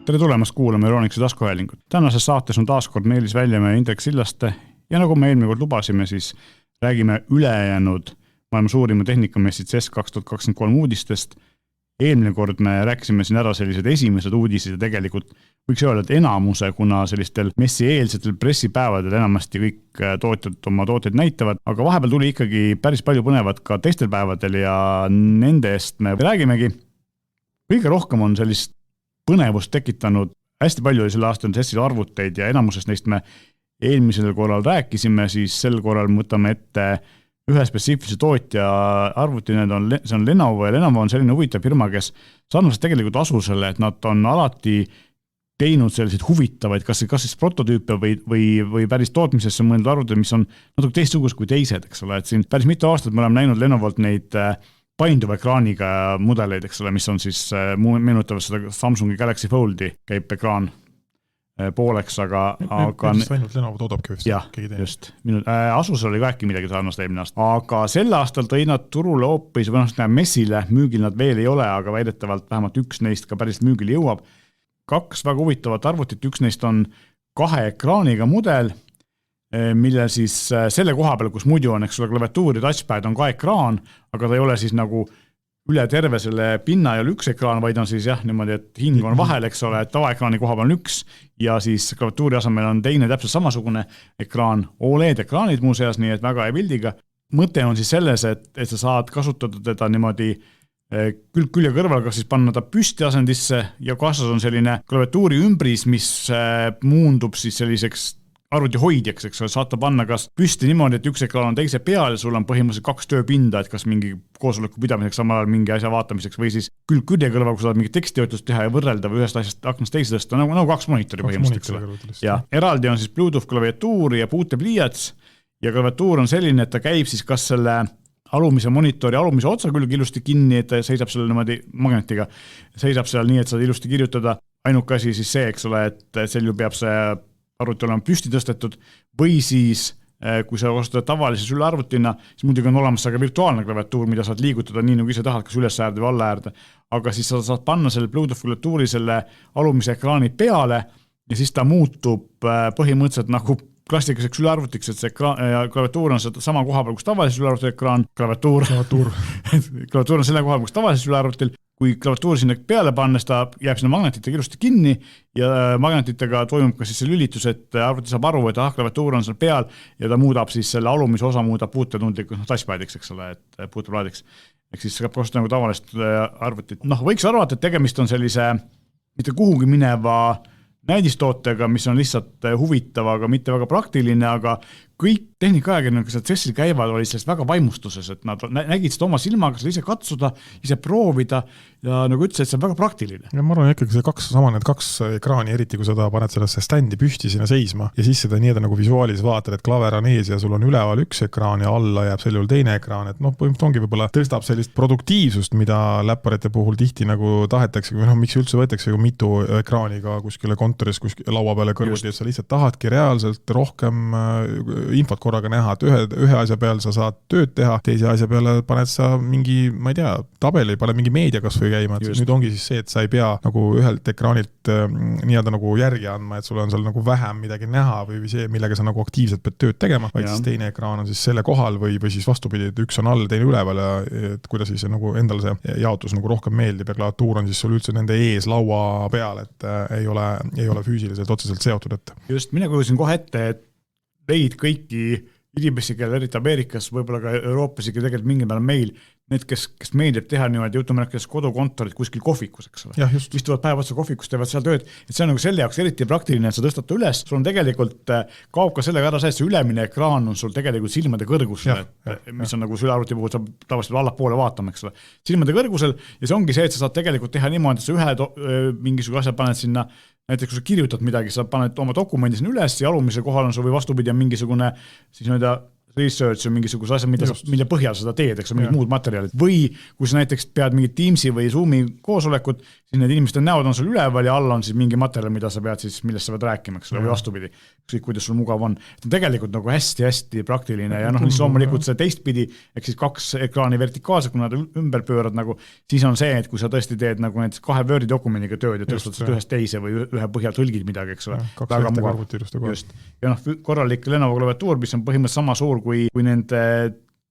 Tere tulemast kuulama Euronixi taskuhäälingut. Tänases saates on taaskord Meelis Väljamäe ja Indrek Sillaste ja nagu me eelmine kord lubasime, siis räägime ülejäänud maailma suurima tehnikamessi CES 2023 uudistest. Eelmine kord me rääkisime siin ära sellised esimesed uudised ja tegelikult võiks öelda, et enamuse, kuna sellistel messi eelsetel pressipäevadel enamasti kõik tootjad oma tooteid näitavad, aga vahepeal tuli ikkagi päris palju põnevat ka teistel päevadel ja nende eest me räägimegi. Kõige rohkem on sellist põnevust tekitanud, hästi palju oli selle aastal CES-il arvuteid ja enamusest neist me eelmisel korral rääkisime, siis sel korral mõtame ette ühe spetsiifilise tootja arvuti, see on Lenovo ja Lenovo on selline huvitav firma, kes sarnaselt tegelikult asusele, et nad on alati teinud selliseid huvitavaid, kas siis prototüüpe või päris tootmisesse mõeldud arvuteid, mis on natuke teistsugused kui teised, eks ole, et siin päris mitu aastat me oleme näinud Lenovolt neid painduva ekraaniga mudeleid, eks ole, mis on siis meenutavad seda Samsungi Galaxy Foldi käib ekraan pooleks, aga ainult Lenovo toodabki vist. Jah, just. Asus oli ka äkki midagi sarnast eelmine aasta. Aga sel aastal tõi nad turule hoopis, või messile müügil nad veel ei ole, aga väidetavalt vähemalt üks neist ka päris müügil jõuab. Kaks väga huvitavat arvutit, üks neist on 2 ekraaniga mudel, mille siis selle koha peal, kus muidu on, eks ole, klaviatuur ja touchpad on ka ekraan, aga ta ei ole siis nagu üle terve selle pinna ei ole üks ekraan, vaid on siis jah, niimoodi, et hing on vahel, eks ole, et tavaekraani koha peal on üks ja siis klaviatuuri asemel on teine täpselt samasugune ekraan, OLED-ekraanid muuseas, nii et väga hea pildiga. Mõte on siis selles, et sa saad kasutada teda niimoodi külje kõrval, kas siis panna ta püsti asendisse ja kaasas on selline klaviatuuri ümbris, mis muundub siis selliseks arvuti hoidjaks, eks ole, saata panna kas püsti niimoodi, et üks ekraan on teise peal ja sul on põhimõtteliselt 2 tööpinda, et kas mingi koosoleku pidamiseks samal ajal mingi asja vaatamiseks või siis külje kõrval, kui saad mingi tekstijoetust teha ja võrrelda või ühest asjast aknast teise tõsta, nagu 2 monitori põhimõtteliselt. Ja eraldi on siis Bluetooth klaviatuur ja puutepliiats ja klaviatuur on selline, et ta käib siis kas selle alumise monitori alumise otsa külg ilusti kinni, et ta seisab selle niimoodi magnetiga, seisab seal nii, et saad ilusti kirjutada. Ainuke asi siis see, eks ole, et sel ju peab see arvuti olema püsti tõstetud või siis, kui sa kasutad tavalises ülearvutina, siis muidugi on olemas ka virtuaalne klaviatuur, mida saad liigutada nii, nagu ise tahad, kas üles äärde või alla äärde. Aga siis sa saad panna selle Bluetooth klaviatuuri selle alumise ekraani peale ja siis ta muutub põhimõtteliselt nagu klassikaliseks ülearvutiks, et see klaviatuur on sama koha peal, kus tavalises ülearvuti ekraan, klaviatuur on selle koha peal, kus tavalises ülearvutil. Kui klaviatuur sinna peale pannes, ta jääb sinna magnetitega ilusti kinni ja magnetitega toimub ka siis see lülitus, et arvuti saab aru, et klaviatuur on seal peal ja ta muudab siis selle alumise osa muudab puutetundlikult touchpadiks, eks ole, et puuteplaadiks. Ehk siis saab kasutada nagu tavalist arvutit. Võiks arvata, et tegemist on sellise mitte kuhugi mineva näidistootega, mis on lihtsalt huvitav, aga mitte väga praktiline, aga kõik tehnikaajakirjanikud, kes CES-il käivad, olid sellest väga vaimustuses, et nad nägid seda oma silmaga, seda ise katsuda, ise proovida ja nagu ütles, et see on väga praktiline. Ja ma arvan ikkagi see need 2 ekraani, eriti kui seda paned sellesse standi püsti sinna seisma ja siis seda nii-öelda nagu visuaalis vaatad, et klaver on ees ja sul on üleval üks ekraan ja alla jääb selle juhul teine ekraan, et põhimõtteliselt ongi võib-olla tõstab sellist produktiivsust, mida läpparite puhul tihti nagu tahetakse, või miks üldse võetakse ju mitu ekraaniga kuskile kontoris, kuskile laua peale kõrvuti, et sa lihtsalt tahadki reaalselt rohkem infot korraga näha, et ühe asja peal sa saad tööd teha, teise asja peale paned sa mingi, ma ei tea, tabeli, paned mingi meedia kas või käima, et nüüd ongi siis see, et sa ei pea nagu ühelt ekraanilt nii-öelda nagu järgi andma, et sul on seal nagu vähem midagi näha või see, millega sa nagu aktiivselt pead tööd tegema, vaid siis teine ekraan on siis selle kohal või siis vastupidi, et üks on all, teine üleval ja et kuidas siis nagu endal see jaotus nagu rohkem meeldib ja klaviatuur on siis sul üldse nende ees laua peal, et ei ole füüsiliselt otseselt seotud, et just, mina kujusin kohe ette, et leid kõiki inimesi, kelle eriti Ameerikas, võib-olla ka Euroopas, ikka tegelikult mingil peal meil, need, kes meeldib teha niimoodi jutumärkides kodukontorid kuskil kohvikus, eks ole. Istuvad päev otsa kohvikus, teevad seal tööd, et see on nagu selle jaoks eriti praktiline, et sa tõstad üles, sul on tegelikult kaob ka sellega ära see, et see ülemine ekraan on sul tegelikult silmade kõrgusel, mis on nagu sülearvuti puhul saab tavaliselt allapoole vaatama, eks ole. Silmade kõrgusel ja see ongi see, et sa saad tegelikult teha niimoodi, et sa ühe mingisuguse asja paned sinna, näiteks kui sa kirjutad midagi, sa paned oma dokumendi sinna üles ja alumise kohal on sul või vastupidi on mingisugune siis research on mingisuguse asja, mille põhjal seda teed, eks on mingid muud materjalid. Või kui sa näiteks pead mingit Teamsi või Zoomi koosolekut, siis need inimeste näod on sul üleval ja all on siis mingi materjal, mida sa pead siis, millest sa pead rääkima, eks ole, või vastupidi, kuidas sul mugav on. Et on tegelikult nagu hästi-hästi praktiline ja siis loomulikult see teistpidi, ehk siis 2 ekraani vertikaalselt, kui nad ümber pöörad nagu, siis on see, et kui sa tõesti teed nagu näiteks 2 Wordi dokumendiga tööd ja tõstad seda ühest teise või ühe põhjal tõlgid midagi, eks ole. Väga mugav. Just. Ja korralik Lenovo klaviatuur, mis on põhimõtteliselt sama suur kui nende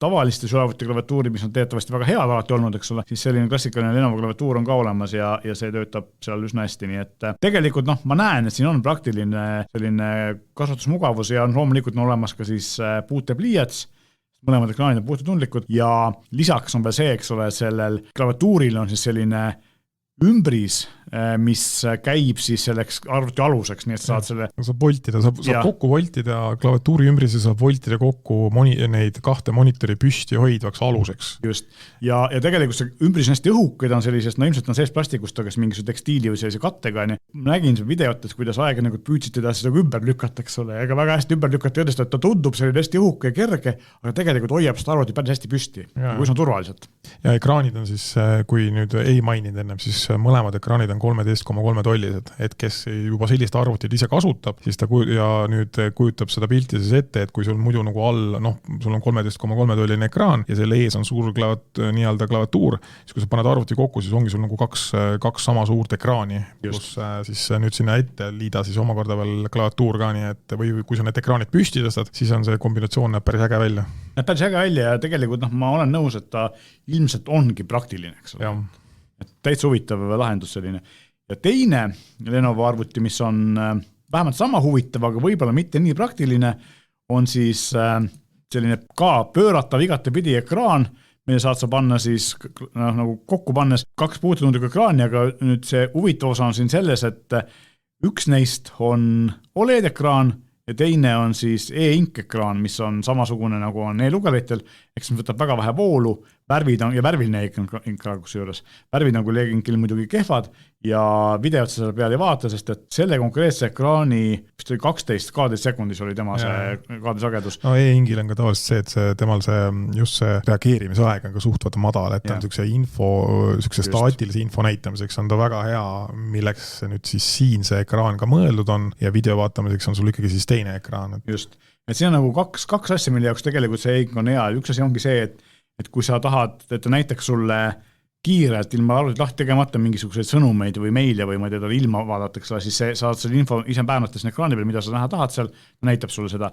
tavaliste sülearvuti klaviatuuri, mis on teatavasti väga head alati olnud, eks ole, siis selline klassikaline Lenovo klaviatuur on ka olemas ja see töötab seal üsna hästi, nii et tegelikult ma näen, et siin on praktiline selline kasutusmugavus ja loomulikult on olemas ka siis puutepliiats, mõlemad ekraanid on puutetundlikud ja lisaks on veel see, eks ole, sellel klaviatuuril on siis selline ümbris, mis käib siis selleks arvuti aluseks, nii et saad selle... Saab voltida, saab kokku voltida klaviatuuri ümbris ja saab voltida kokku neid 2 monitori püsti hoidvaks aluseks. Just. Ja tegelikult see ümbris on hästi õhukad, on sellisest, ilmselt on sees plastikust, aga mingisuguse tekstiili või sellise kattega. Ma nägin videotes, kuidas aega püüdsid teda siis ümber lükata, eks ole, ega väga hästi ümber lükata õdest, et ta tundub selline hästi õhuke ja kerge, aga tegelikult hoiab seda arvuti päris hästi püsti, kui see on turvaliselt. Ja ekraanid on siis, kui nüüd ei maininud ennem, siis mõlemad ekraanid on 13,3 tollised, et kes juba sellist arvutit ise kasutab, siis ta ja nüüd kujutab seda pilti siis ette, et kui sul muidu nagu all, sul on 13,3 tolline ekraan ja selle ees on suur nii-öelda klaviatuur, siis kui sa paned arvuti kokku, siis ongi sul nagu kaks sama suurt ekraani, kus siis nüüd sinna ette liida siis omakorda veel klaviatuur ka, nii et või kui sa need ekraanid püsti tõstad, siis on see kombinatsioon näeb päris äge välja. Näeb päris äge välja ja tegelikult ma olen nõus, et ta ilmselt ongi praktiline, eks ole. Et täitsa huvitav lahendus selline. Ja teine Lenovo arvuti, mis on vähemalt sama huvitav, aga võib-olla mitte nii praktiline, on siis selline ka pööratav igatepidi ekraan, mille saad sa panna siis nagu kokku pannes 2 puutetundlikku ekraani, aga nüüd see huvitav osa on siin selles, et üks neist on OLED-ekraan ja teine on siis e-ink-ekraan, mis on samasugune nagu on e-lugeritel, eks mis võtab väga vähe voolu, värvid on, ja värviline e-ekraan kusjuures. Värvid on kui e-inkil muidugi kehvad ja videot sa selle peale ei vaata, sest et selle konkreetse ekraani 12 kaadrisekundis oli tema see kaadrisagedus. No e-ingil on ka tavaliselt see, et temal just see reageerimisaeg on ka suhtvat madal, et on sükse staatilise info näitamiseks on ta väga hea, milleks nüüd siis siin see ekraan ka mõeldud on ja video vaatamiseks on sul ikkagi siis teine ekraan. Just, et siin on nagu kaks asja, mille jaoks tegelikult see e-ink on hea. Üks asi ongi see, et kui sa tahad, et ta näiteks sulle kiirelt ilma arvutit lahti tegemata mingisuguseid sõnumeid või meile või ma ei tea, ilma vaadatakse, siis saad selle info ise päärnates ekraani peal, mida sa näha tahad seal, näitab sulle seda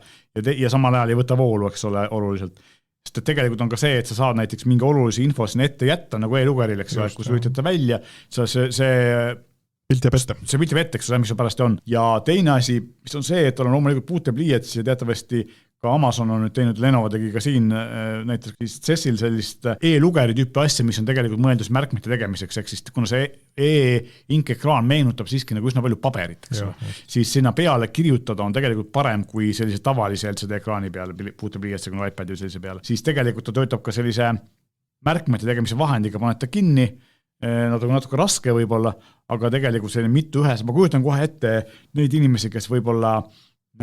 ja samal ajal ei võta voolu, eks ole, oluliselt. Sest et tegelikult on ka see, et sa saad näiteks mingi olulisi info sinna ette jätta nagu e-lugeril, eks ole, kui sa võtad ta välja, see pilt jääb ette. See pilt jääb ette, eks ole, mis on pärast on. Ja teine asi, mis on see, et on loomulikult puutepliiats ja teatavasti ka Amazon on nüüd teinud, Lenovo tegi ka siin näiteks CES-il sellist e-lugeri tüüpi asja, mis on tegelikult mõeldus märkmete tegemiseks, ehk siis kuna see e-ink-ekraan meenutab siiski nagu üsna palju paberit, siis sinna peale kirjutada on tegelikult parem kui sellise tavalise LCD ekraani peale, puutepliiatsi kui iPadi või sellise peale. Siis tegelikult ta töötab ka sellise märkmete tegemise vahendiga, paned ta kinni, natuke raske võib-olla, aga tegelikult selline mitu ühes, ma kujutan kohe ette neid inimesi, kes võib-olla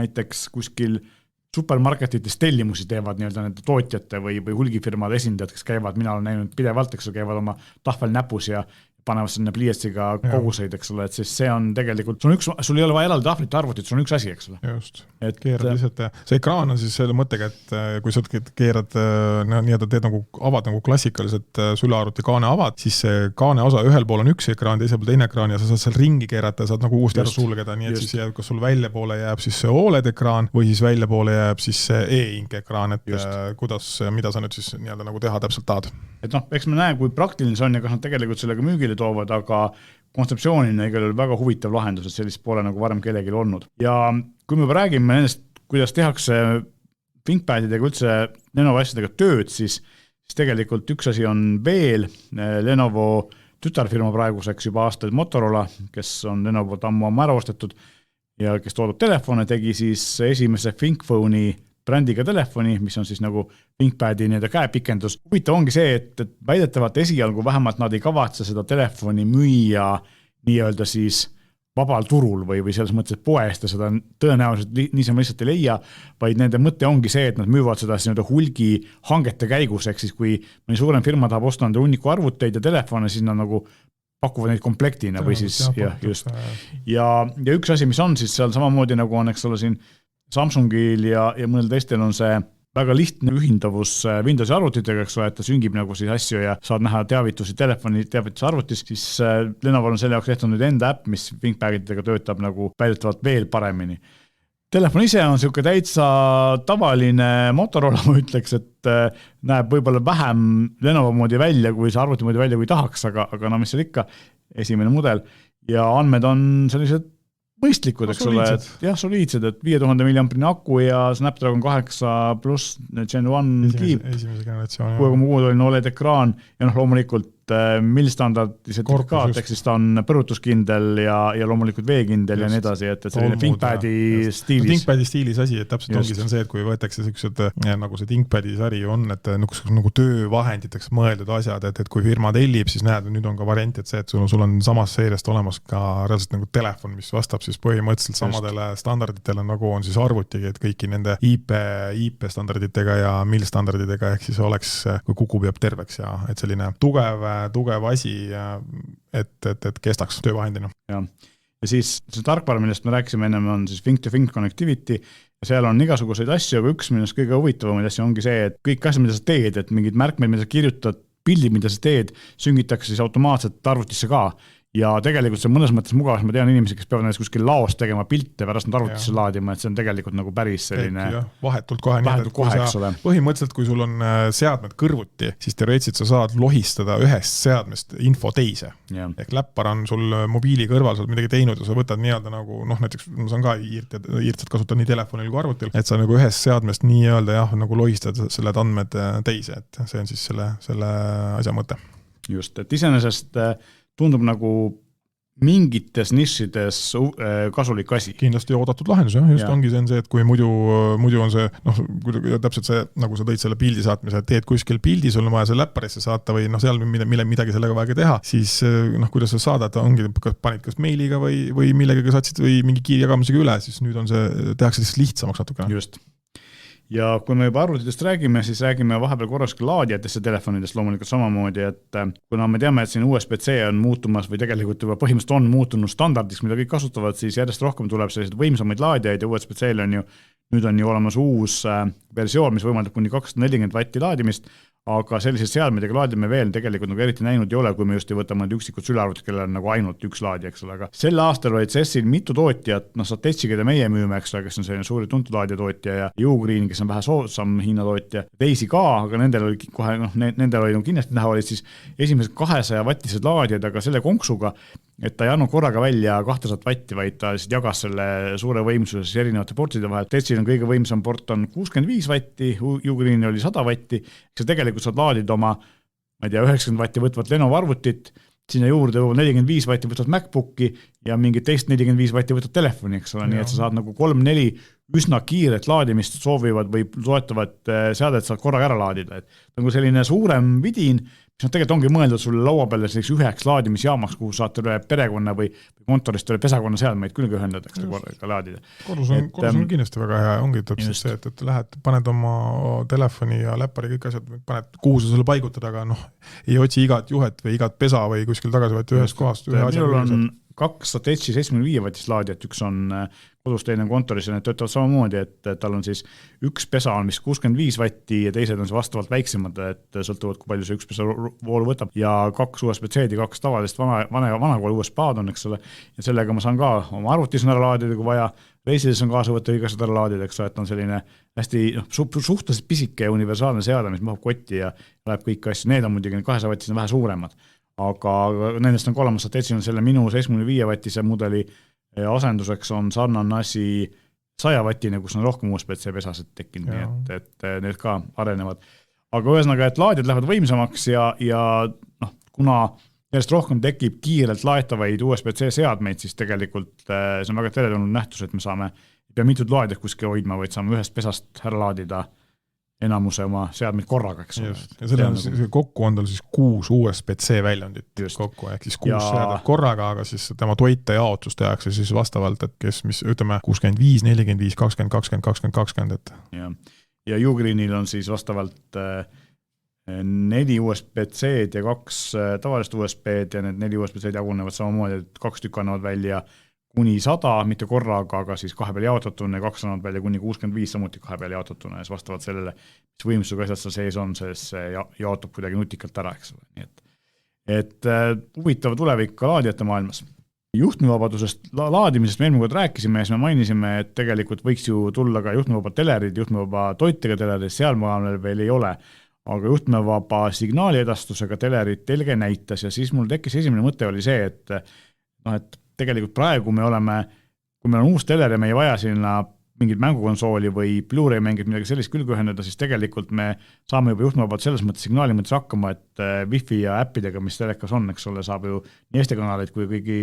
näiteks kuskil supermarketites tellimusi teevad nii-öelda nende tootjate või hulgifirmade esindajad, kes käivad, mina olen näinud pidevalt, kes käivad oma tahvel näpus ja panevad sinna pliiatsiga koguseid, eks ole, et siis see on tegelikult, sul ei ole vaja eraldi tahvlit arvutit, sul on üks asi, eks ole. Just, keerad lihtsalt. See ekraan on siis selle mõttega, et kui sa keerad, nii-öelda teed nagu avad nagu klassikaliselt sülearvuti kaane avad, siis see kaane osa ühel pool on üks ekraan, teisel pool teine ekraan ja sa saad seal ringi keerata ja saad nagu uuesti ära sulgeda, nii et siis jääb, kas sul välja poole jääb siis see OLED-ekraan või siis välja poole jääb siis see e-ink-ekraan, et kuidas, mida sa nüüd siis nii-öelda nagu teha täpselt tahad. Et eks me näe, kui praktiline see on ja kas nad tegelikult sellega müügile toovad, aga kontseptsioonina igal juhul väga huvitav lahendus, et sellist pole nagu varem kellelgi olnud. Ja kui me räägime nendest, kuidas tehakse ThinkPadidega üldse Lenovo asjadega tööd, siis tegelikult üks asi on veel Lenovo tütarfirma praeguseks juba aastaid Motorola, kes on Lenovo ammu ära ostetud ja kes toodab telefone, tegi siis esimese ThinkPhone'i brändiga telefoni, mis on siis nagu ThinkPadi käepikendus. Huvitav ongi see, et väidetavalt esialgu vähemalt nad ei kavatse seda telefoni müüa nii-öelda siis vabal turul või selles mõttes, et poest ja seda tõenäoliselt niisama lihtsalt ei leia, vaid nende mõte ongi see, et nad müüvad seda hulgi hangete käigus, ehk siis kui mõni suurem firma tahab osta nende hunniku arvuteid ja telefone, siis nad nagu pakuvad neid komplektina või siis ja üks asi, mis on siis seal samamoodi nagu on, eks ole siin Samsungil ja mõnel teistel on see väga lihtne ühindavus Windowsi arvutitega, eks ole, et ta süngib nagu siis asju ja saad näha teavitusi telefoni teavituse arvutis, siis Lenovo on selle jaoks tehtud nüüd enda äpp, mis ThinkPadidega töötab nagu väidetavalt veel paremini. Telefon ise on siuke täitsa tavaline Motorola, ma ütleks, et näeb võib-olla vähem Lenovo moodi välja, kui see arvuti moodi välja, kui tahaks, aga no mis seal ikka, esimene mudel ja andmed on sellised mõistlikud, eks ole, jah, soliidsed, et 5000 mAh aku ja Snapdragon 8 pluss Gen 1 kiip, 6,6 OLED ekraan ja loomulikult millstandardise sertifikaat, ehk siis ta on põrutuskindel ja loomulikult veekindel ja nii edasi, et selline ThinkPadi stiilis. ThinkPadi stiilis asi, et täpselt ongi see, et kui võetakse sellised, nagu see ThinkPadi sari on, et nagu töövahenditeks mõeldud asjad, et kui firma tellib, siis näed, nüüd on ka variant, et see, et sul on samas seeriast olemas ka reaalselt nagu telefon, mis vastab siis põhimõtteliselt samadele standarditele, nagu on siis arvutigi, et kõiki nende IP standarditega ja millstandarditega, ehk siis oleks, kui kukub jääb terveks ja et selline tugev asi, et kestaks töövahendina. Ja siis see tarkvara, millest me rääkisime ennem, on siis Think-to-Think connectivity ja seal on igasuguseid asju, aga üks minust kõige huvitavamaid asju ongi see, et kõik asjad, mida sa teed, et mingid märkmeid, mida sa kirjutad, pildid, mida sa teed, süngitakse siis automaatselt arvutisse ka. Ja tegelikult see on mõnes mõttes mugavas, ma tean inimesi, kes peavad näiteks kuskil laos tegema pilte pärast nad arvutisse laadima, et see on tegelikult nagu päris selline vahetult kohe, põhimõtteliselt kui sul on seadmed kõrvuti, siis teoreetiliselt sa saad lohistada ühest seadmest info teise. Ehk läppar on sul mobiili kõrval, sa oled midagi teinud ja sa võtad nii-öelda nagu, näiteks ma saan ka iirtsat kasutada nii telefonil kui arvutil, et sa nagu ühest seadmest nii-öelda nagu lohistad selle andmed teise, et see on siis selle asja mõte. Just, et iseenesest tundub nagu mingites nišides kasulik asi. Kindlasti oodatud lahendus, just ongi see, et kui muidu on see, täpselt see, nagu sa tõid selle pildi saatmise, et teed kuskil pildi, sul on vaja see läpparisse saata või seal midagi sellega vaja teha, siis kuidas sa saadad, ongi, panid kas meiliga või millegagi saatsid või mingi kiirjagamisega üle, siis nüüd on see, tehakse lihtsamaks natukene. Just. Ja kui me juba arvutitest räägime, siis räägime vahepeal korras ka laadijatesse telefonidest loomulikult samamoodi, et kuna me teame, et siin USB-C on muutumas või tegelikult juba põhimõtteliselt on muutunud standardiks, mida kõik kasutavad, siis järjest rohkem tuleb sellised võimsamaid laadijaid ja USB-C-l on ju, nüüd on ju olemas uus versioon, mis võimaldab kuni 240 vatti laadimist, aga sellised seadmedega laadime veel tegelikult nagu eriti näinud ei ole, kui me just ei võtame üksikud sülearvutid, kellel on nagu ainult üks laadija, eks ole, aga sel aastal olid CES-il mitu tootjat, Satechi, keda meie müüme, eks ole, kes on selline suuri tuntud laadijatootja ja Ugreen, kes on vähe soodsam Hiina tootja, teisi ka, aga nendel oli kohe, nendel oli kindlasti näha, olid siis esimesed 200 vattised laadijad, aga selle konksuga, et ta ei andnud korraga välja 200 vatti, vaid ta jagas selle suure võimsuse siis erinevate portide vahel. Tetsil on kõige võimsam port on 65 vatti, Ugreen oli 100 vatti, eks tegelikult saad laadida oma, ma ei tea, 90 vatti võtvat Lenovo arvutit, sinna juurde 45 vatti võtvat MacBooki ja mingit teist 45 vatti võtvat telefoni, eks ole, nii et sa saad nagu 3-4 üsna kiiret laadimist soovivad või toetavad seadet saad korraga ära laadida. Et nagu selline suurem vidin, mis tegelikult ongi mõeldud sulle laua peale selliseks üheks laadimisjaamaks, kuhu saate üle perekonna või kontorist üle pesakonna seadmeid küll ühendatakse korraga laadida. Kodus on kindlasti väga hea, ongi täpselt see, et lähed, paned oma telefoni ja läppari kõik asjad, paned kuhu sa selle paigutad, aga ei otsi igat juhet või igat pesa või kuskil tagasi võeti ühest kohast. Minul on 2 Satechi 75 vatist laadijat, üks on kodus teine kontoris ja need töötavad samamoodi, et tal on siis üks pesa on mis 65 vatti ja teised on see vastavalt väiksemad, et sõltuvad, kui palju see üks pesa voolu võtab ja 2 USB-C-d ja 2 tavalist vanakooli USB-ad on, eks ole, ja sellega ma saan ka oma arvutis ära laadida, kui vaja, reisides on kaasa võtta igased ära laadida, eks ole, et on selline hästi suhteliselt pisike ja universaalne seade, mis mahub kotti ja läheb kõik asju, need on muidugi 200 vatis vähe suuremad, aga nendest on ka olemas, Satechi on selle minu 75 vattise mudeli asenduseks on sarnane asi 100-vattine, kus on rohkem USB-C pesased tekkinud, nii et need ka arenevad. Aga ühesõnaga, et laadijad lähevad võimsamaks ja kuna järjest rohkem tekib kiirelt laetavaid USB-C seadmeid, siis tegelikult see on väga teretulnud nähtus, et me saame, ei pea mitut laadijat kuskil hoidma, vaid saame ühest pesast ära laadida enamuse oma seadmeid korraga, eks ole. Ja selle on nagu... kokku on tal siis 6 USB-C väljundit kokku, ehk siis 6 seadet korraga, aga siis tema toite jaotus tehakse siis vastavalt, et kes, mis ütleme 65, 45, 20, 20, 20, 20, et... Ja Ugreenil on siis vastavalt 4 USB-C-d ja 2 tavalist USB-d ja need 4 USB-C-d jagunevad samamoodi, et 2 tükk annavad välja kuni 100, mitte korraga, aga siis 2 peal jaotatuna ja 2 annavad välja kuni 65 samuti 2 peal jaotatuna ja siis vastavalt sellele, mis võimsusega asjad seal sees on, see jaotab kuidagi nutikalt ära, eks ole. Nii et huvitav tulevik ka laadijate maailmas. Juhtmevabadusest laadimisest me eelmine kord rääkisime ja siis me mainisime, et tegelikult võiks ju tulla ka juhtmevaba telerid, juhtmevaba toitega telerid, seal maailmal veel ei ole, aga juhtmevaba signaali edastusega telerid telge näitas ja siis mul tekkis esimene mõte oli see, et tegelikult praegu me oleme, kui meil on uus teler ja me ei vaja sinna mingit mängukonsooli või Blu-ray mängid midagi sellist külge ühendada, siis tegelikult me saame juba juhtmevabalt selles mõttes signaali mõttes hakkama, et Wi-Fi ja äppidega, mis telekas on, eks ole, saab ju nii Eesti kanaleid kui kõigi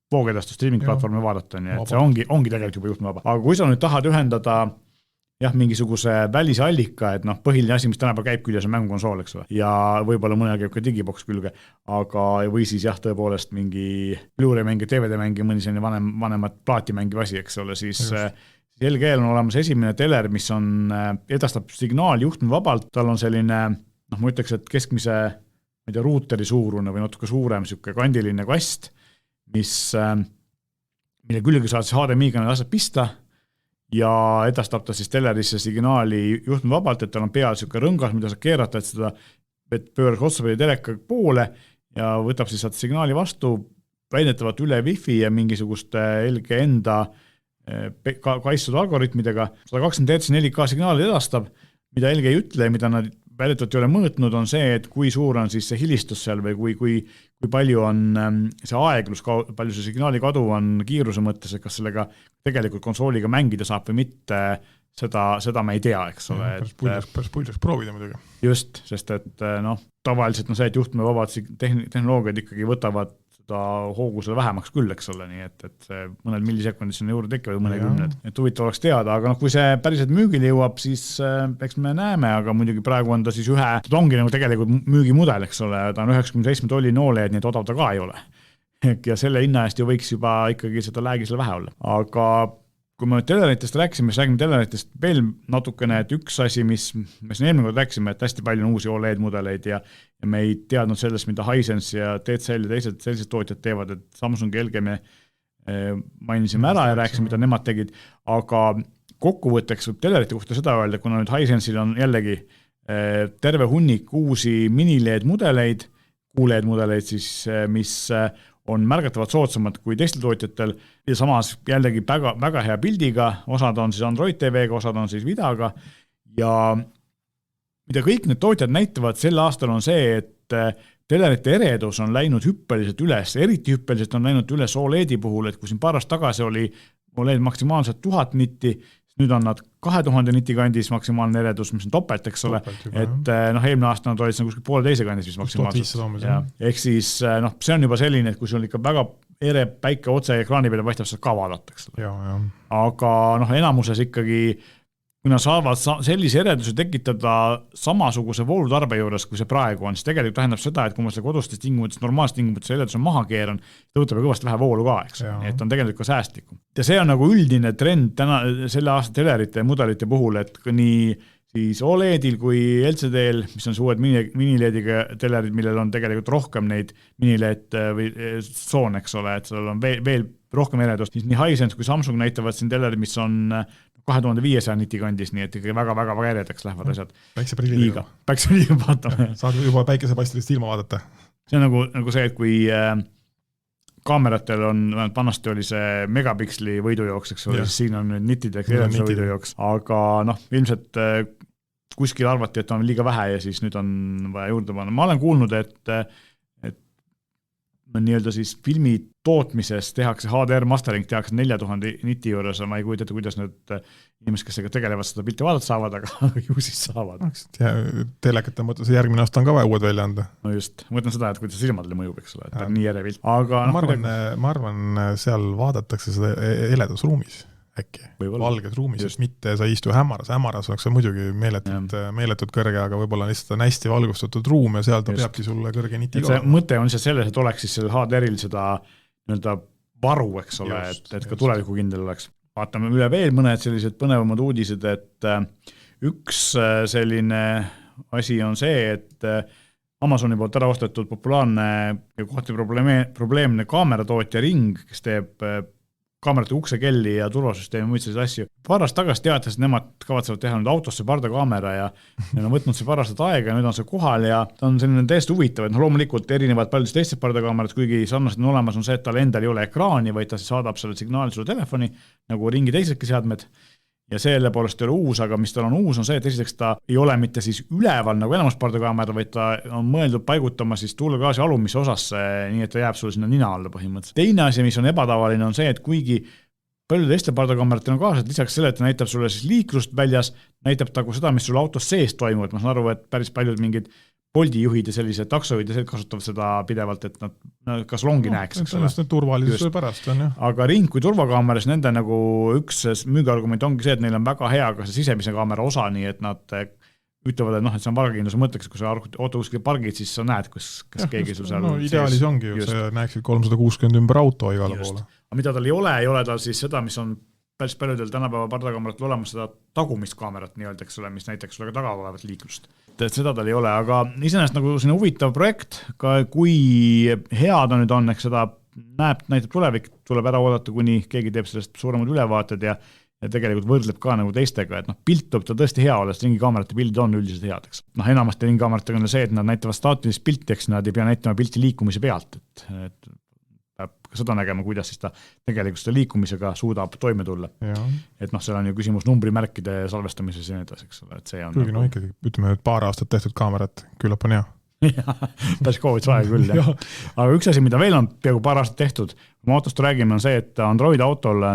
voogedastus streaming-platvormi vaadata, nii et see ongi tegelikult juba juhtmevaba. Aga kui sa nüüd tahad ühendada mingisuguse välise allika, et põhiline asi, mis tänapäeval käib küljes on mängukonsool, eks ole, ja võib-olla mõnel käib ka digiboks külge, aga või siis tõepoolest mingi Blu-ray mängi, DVD mängi, mõni selline vanemat plaati mängiv asi, eks ole, siis LG-l on olemas esimene teler, mis on, edastab signaal juhtmevabalt, tal on selline, ma ütleks, et keskmise ruuteri suurune või natuke suurem siuke kandiline kast, mille külge saad HDMI-ga asjad pista, ja edastab ta siis telerisse signaali juhtmevabalt, et tal on peal siuke rõngas, mida saab keerata, et seda pööraks otsapidi teleka poole ja võtab siis signaali vastu väidetavalt üle Wi-Fi ja mingisuguste LG enda kaitstud algoritmidega. 120 Hz 4K signaali edastab, mida LG ei ütle, mida nad väidetavalt ei ole mõõtnud, on see, et kui suur on siis see hilistus seal või kui palju on see aeglus, palju see signaali kadu on kiiruse mõttes, et kas sellega tegelikult konsooliga mängida saab või mitte, seda me ei tea, eks ole. Päris puljaks proovida muidugi. Just, sest et tavaliselt on see, et juhtmevabad tehnoloogiad ikkagi võtavad seda hoogusele vähemaks küll, eks ole, nii et see mõned millisekundid sinna juurde tekivad mõne kümned, et huvitav oleks teada, aga kui see päriselt müügile jõuab, siis eks me näeme, aga muidugi praegu on ta siis ta ongi nagu tegelikult müügimudel, eks ole, ta on 97 tolli nooleed, nii et odav ta ka ei ole. Ja selle hinna eest ju võiks juba ikkagi seda läägisele vähe olla. Aga kui me teleritest rääkisime, siis räägime teleritest veel natukene, et üks asi, mis me siin eelmine kord rääkisime, et hästi palju on uusi OLED-mudeleid ja me ei teadnud sellest, mida Hisense ja TCL ja teised sellised tootjad teevad, et Samsung ja LG me mainisime ära ja rääkisime, mida nemad tegid, aga kokkuvõtteks võib telerite kohta seda öelda, kuna nüüd Hisense'il on jällegi terve hunnik uusi mini-LED-mudeleid, QLED-mudeleid siis, mis on märgatavalt soodsamad kui teistel tootjatel ja samas jällegi väga hea pildiga, osad on siis Android TV-ga, osad on siis videoga ja mida kõik need tootjad näitavad sel aastal on see, et telerite eredus on läinud hüppeliselt üles, eriti hüppeliselt on läinud üles OLED-i puhul, et kui siin paar aastat tagasi oli OLED maksimaalselt 1000 nitti, nüüd on nad 2000 niti kandis maksimaalne eredus, mis on topelt, eks ole, et eelmine aasta nad olid kuskil poole teise kandis, mis maksimaalselt. Ehk siis see on juba selline, et kui sul ikka väga ere päike otse ekraani peale paistab, seda ka vaadata, eks ole. Aga enamuses ikkagi, kui nad saavad sellise ereduse tekitada samasuguse voolutarbe juures, kui see praegu on, siis tegelikult tähendab seda, et kui ma selle kodustes tingimustes, normaalses tingimustes eredus on maha keeran, ta võtab kõvasti vähe voolu ka, eks. Et on tegelikult ka säästlikum. Ja see on nagu üldine trend selle aasta telerite ja mudelite puhul, et nii siis OLED-il kui LCD-l, mis on uued mini-LED-iga telerid, millel on tegelikult rohkem neid mini-LED või soon, eks ole, et seal on veel rohkem eredust. Nii Hisense kui Samsung näitavad siin telerid, mis on 2500 niti kandis, nii et ikkagi väga eredaks lähevad asjad. Päikseprillidega. Päikseprillidega vaatame. Saad juba päikesepastilist ilma vaadata. See on nagu see, et kui kaameratel on, vanasti oli see megapiksli võidujooks, eks ole, siis siin on nüüd nitideks ereduse võidujooks, aga ilmselt kuskil arvati, et on liiga vähe ja siis nüüd on vaja juurde panna. Ma olen kuulnud, et nii-öelda siis filmi tootmises tehakse HDR mastering, tehakse 4000 niti juures, ma ei kujuta, kuidas need inimesed, kes sellega tegelevad, seda pilti vaadata saavad, aga ju siis saavad. Telekate mõttes järgmine aasta on ka vaja uued välja anda. No just, mõtlen seda, et kuidas silmadele mõjub, eks ole, et nii ere pilt. Aga ma arvan, seal vaadatakse seda heledus ruumis äkki, valges ruumis, sest mitte sa ei istu hämaras oleks see muidugi meeletult kõrge, aga võib-olla lihtsalt on hästi valgustatud ruum ja seal ta peabki sulle kõrge niti ka. Mõte on selles, et oleks siis sellel HDR-il seda nii-öelda varu, eks ole, et ka tulevikukindel oleks. Vaatame üle veel mõned sellised põnevamad uudised, et üks selline asi on see, et Amazoni poolt ära ostetud populaarne ja kohati probleemne kaameratootja Ring, kes teeb kaamerate uksekelli ja turvasüsteemi muid selliseid asju. Parast tagasi teatas, et nemad kavatsevad teha nüüd autosse pardakaamera ja neil on võtnud see parastat aega ja nüüd on see kohal ja ta on selline täiesti huvitav, et loomulikult erinevad paljudest teistest pardakaamerat, kuigi sarnaselt on olemas, on see, et tal endal ei ole ekraani, vaid ta saadab selle signaali sulle telefoni, nagu Ringi teisedki seadmed. Ja selle poolest ei ole uus, aga mis tal on uus, on see, et esiteks ta ei ole mitte siis üleval nagu enamus pardakaamera, vaid ta on mõeldud paigutama siis tuulegaasi alumise osasse, nii et ta jääb sulle sinna nina alla põhimõtteliselt. Teine asi, mis on ebatavaline, on see, et kuigi paljude teiste pardakaameratel on kaasad, lisaks selle, et ta näitab sulle siis liiklust väljas, näitab ta seda, mis sulle autos sees toimub, et ma saan aru, et päris paljud mingid Bolti juhid ja sellised taksojuhid ja kasutavad seda pidevalt, et nad kas longi näeks. Sellest turvalisuse pärast on, jah. Aga Ring kui turvakaameras, nende nagu üks müügiargument ongi see, et neil on väga hea ka see sisemise kaamera osa, nii et nad ütlevad, et see on vargakindluse mõtteks, kui sa auto kuskil pargid, siis sa näed, kas keegi sul seal ideaalis ongi ju, sa näeksid 360 ümber auto igale poole. Aga mida tal ei ole tal siis seda, mis on päris paljudel tänapäeva pardakaameratel olemas seda tagumist kaamerat nii-öelda, eks ole, mis näiteks sulle ka taga olevat liiklust. Et seda tal ei ole, aga iseenesest nagu selline huvitav projekt, ka kui hea ta nüüd on, eks seda näitab tulevik, tuleb ära oodata, kuni keegi teeb sellest suuremad ülevaated ja tegelikult võrdleb ka nagu teistega, et pilt tuleb ta tõesti hea olla, sest ringikaamerate pildid on üldiselt head, eks. Enamasti ringikaameratega on see, et nad näitavad staatilist pilti, eks nad ei pea näitama pilti liikumise pealt, et peab ka seda nägema, kuidas siis ta tegelikult seda liikumisega suudab toime tulla. Et seal on ju küsimus numbrimärkide salvestamises ja nii edasi, eks ole, et see on kuigi nagu... ikkagi, ütleme, et paar aastat tehtud kaamerat, küllap on hea. Päris koovits aega küll, jah. Aga üks asi, mida veel on peaaegu paar aastat tehtud, kui me autost räägime, on see, et Android autol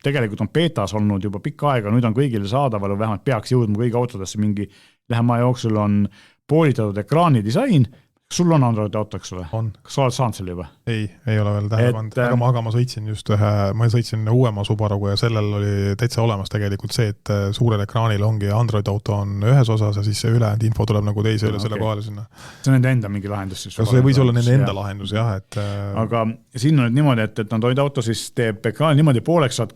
tegelikult on betas olnud juba pikka aega, nüüd on kõigile saadaval, vähemalt peaks jõudma kõigi autodesse mingi lähema jooksul on poolitatud ekraani disain. Sul on Android auto, eks ole? On. Kas sa oled saanud selle juba? Ei ole veel tähelepand. Aga ma sõitsin just ma sõitsin uuema Subaruga ja sellel oli täitsa olemas tegelikult see, et suurel ekraanil ongi Android auto on ühes osas ja siis see ülejäänud info tuleb nagu teise üle selle kohale sinna. See on nende enda mingi lahendus siis? See võis olla nende enda lahendus, jah. Aga siin on nüüd niimoodi, et Android auto siis teeb ekraani niimoodi pooleks, saad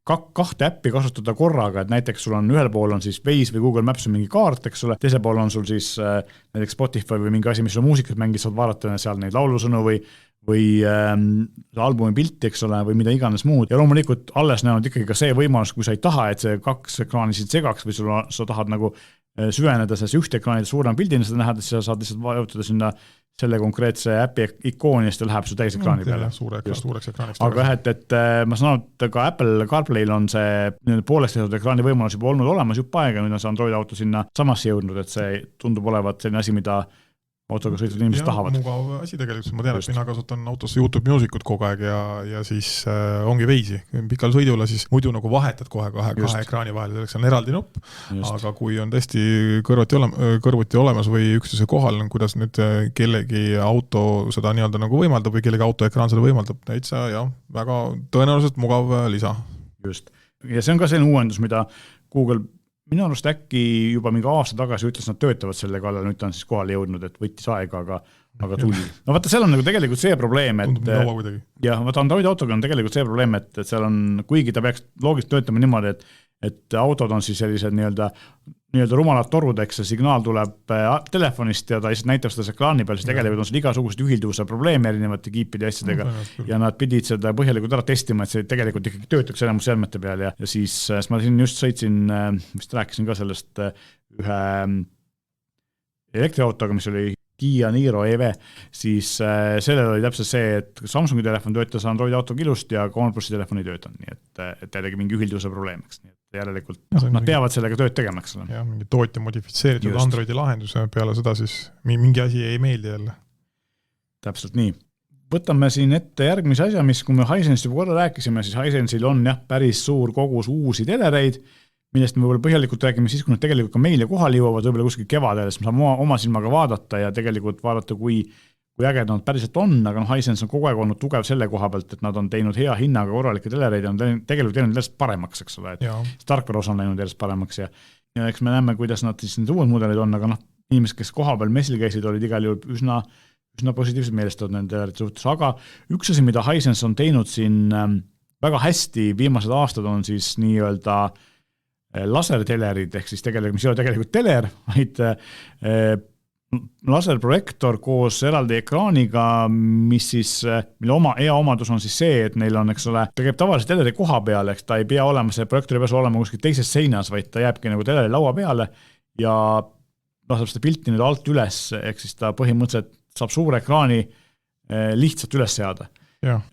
kahte äppi kasutada korraga, et näiteks sul on ühel pool on siis Waze või Google Maps on mingi kaart, eks ole, teisel pool on sul siis näiteks Spotify või mingi asi, mis sul muusikat mängid, saad vaadata seal neid laulusõnu või albumi pilti, eks ole, või mida iganes muud. Ja loomulikult alles näenud ikkagi ka see võimalus, kui sa ei taha, et see kaks ekraani siit segaks või sa tahad nagu süveneda selles ühte ekraanide suurema pildina seda näha, et sa saad lihtsalt vajutada sinna selle konkreetse äpi ikoonist ja läheb su täis ekraani peale. Suureks ekraaniks. Aga et ma saan aru, et ka Apple CarPlay'l on see pooleks tehtud ekraani võimalus juba olnud olemas juba aega, nüüd on see Android auto sinna samasse jõudnud, et see tundub olevat selline asi, mida autoga sõitud inimesed tahavad. Mugav asi tegelikult, ma tean, et mina kasutan autosse YouTube Musicut kogu aeg ja siis ongi Waze'i. Pikal sõidula siis muidu nagu vahetad kohe kahe ekraani vahel, selleks on eraldi nupp, aga kui on tõesti kõrvuti olemas või üksteise kohal, kuidas nüüd kellegi auto seda nii-öelda nagu võimaldab või kellegi autoekraan seda võimaldab, täitsa ja väga tõenäoliselt mugav lisa. Just. Ja see on ka selline uuendus, mida Google minu arust äkki juba mingi aasta tagasi ütles, nad töötavad selle kallal, nüüd ta on siis kohale jõudnud, et võttis aega, aga tuli. No vaata, seal on nagu tegelikult see probleem, et vaata Android autoga on tegelikult see probleem, et seal on, kuigi ta peaks loogiliselt töötama niimoodi, et autod on siis sellised nii-öelda rumalad torud, eks see signaal tuleb telefonist ja ta lihtsalt näitab seda ekraani peal, siis tegelikult on seal igasugused ühilduvuse probleemi erinevate kiipide ja asjadega ja nad pidid seda põhjalikult ära testima, et see tegelikult ikkagi töötaks enamus seadmete peal ja siis ma siin just sõitsin, vist rääkisin ka sellest ühe elektriautoga, mis oli Kia Niro EV, siis sellel oli täpselt see, et Samsungi telefon töötas Android auto kilust ja OnePlusi telefon ei töötanud, nii et jällegi mingi ühilduvuse probleemiks, nii et järelikult nad peavad sellega tööd tegema, eks ole. Jah, mingi tootja modifitseeritud Androidi lahendus ja peale seda siis mingi asi ei meeldi jälle. Täpselt nii. Võtame siin ette järgmise asja, mis kui me Hisense'ist juba korra rääkisime, siis Hisense'il on päris suur kogus uusi telereid, millest me võib-olla põhjalikult räägime siis, kui nad tegelikult ka meile kohal jõuavad, võib-olla kuskil kevadel, siis me saame oma silmaga vaadata ja tegelikult vaadata, kui kui äged nad päriselt on, aga Hisense on kogu aeg olnud tugev selle koha pealt, et nad on teinud hea hinnaga korralikke telereid ja on tegelikult teinud järjest paremaks, eks ole, et tarkvara osa on läinud järjest paremaks ja eks me näeme, kuidas nad siis need uued mudelid on, aga inimesed, kes koha peal messil käisid, olid igal juhul üsna positiivselt meelestatud nende telerite suhtes, aga üks asi, mida Hisense on teinud siin väga hästi viimased aastad on siis nii-öelda lasertelerid, ehk siis tegelikult, mis ei ole tegelikult teler, vaid laserprojektor koos eraldi ekraaniga, mille hea omadus on siis see, et neil on, eks ole, ta käib tavaliselt teleri koha peal, eks ta ei pea olema, see projektor ei pea olema kuskil teises seinas, vaid ta jääbki nagu teleri laua peale ja laseb seda pilti nüüd alt üles, ehk siis ta põhimõtteliselt saab suure ekraani lihtsalt üles seada.